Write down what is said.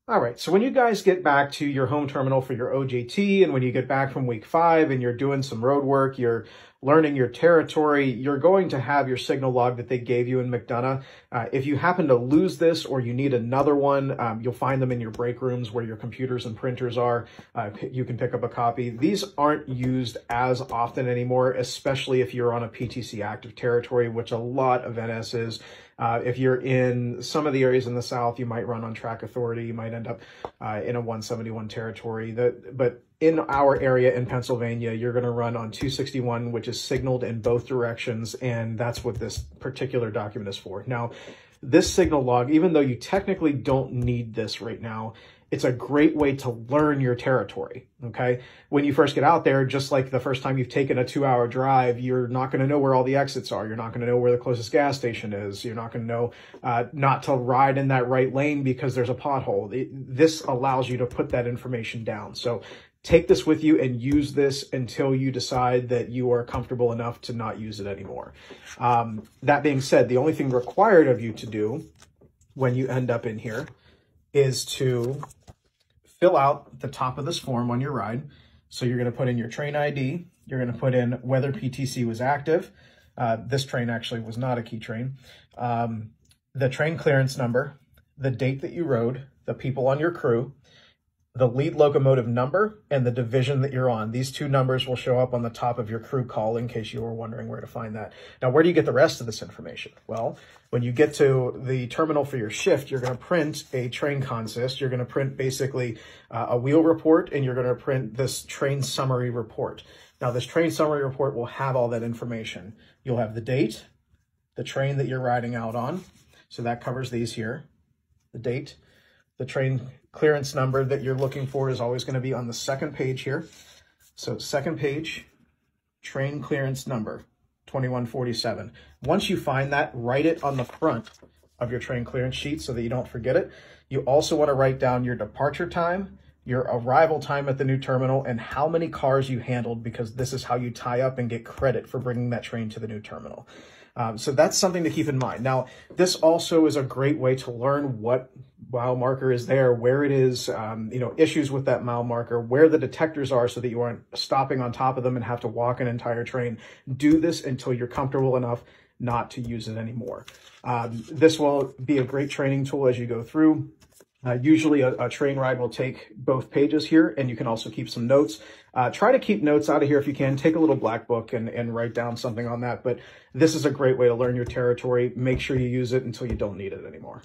All right, so when you guys get back to your home terminal for your OJT, and when you get back from week 5 and you're doing some road work, you're learning your territory, you're going to have your signal log that they gave you in McDonough. If you happen to lose this or you need another one, you'll find them in your break rooms where your computers and printers are. You can pick up a copy. These aren't used as often anymore, especially if you're on a PTC active territory, which a lot of NS is. If you're in some of the areas in the South, you might run on track authority. You might end up in a 171 territory. But in our area in Pennsylvania, you're going to run on 261, which is signaled in both directions. And that's what this particular document is for. Now, this signal log, even though you technically don't need this right now, it's a great way to learn your territory, okay? When you first get out there, just like the first time you've taken a 2-hour drive, you're not going to know where all the exits are. You're not going to know where the closest gas station is. You're not going to know not to ride in that right lane because there's a pothole. This allows you to put that information down. So take this with you and use this until you decide that you are comfortable enough to not use it anymore. That being said, the only thing required of you to do when you end up in here is to fill out the top of this form on your ride. So you're going to put in your train ID. You're going to put in whether PTC was active. This train actually was not a key train. The train clearance number, the date that you rode, the people on your crew, the lead locomotive number, and the division that you're on. These 2 numbers will show up on the top of your crew call in case you were wondering where to find that. Now, where do you get the rest of this information? Well, when you get to the terminal for your shift, you're going to print a train consist. You're going to print basically a wheel report, and you're going to print this train summary report. Now, this train summary report will have all that information. You'll have the date, the train that you're riding out on. So that covers these here, the date. The train clearance number that you're looking for is always going to be on the second page here. So second page, train clearance number, 2147. Once you find that, write it on the front of your train clearance sheet so that you don't forget it. You also want to write down your departure time, your arrival time at the new terminal, and how many cars you handled, because this is how you tie up and get credit for bringing that train to the new terminal. So that's something to keep in mind. Now, this also is a great way to learn what mile marker is there, where it is, issues with that mile marker, where the detectors are so that you aren't stopping on top of them and have to walk an entire train. Do this until you're comfortable enough not to use it anymore. This will be a great training tool as you go through. Usually a train ride will take both pages here, and you can also keep some notes. Try to keep notes out of here if you can. Take a little black book and write down something on that. But this is a great way to learn your territory. Make sure you use it until you don't need it anymore.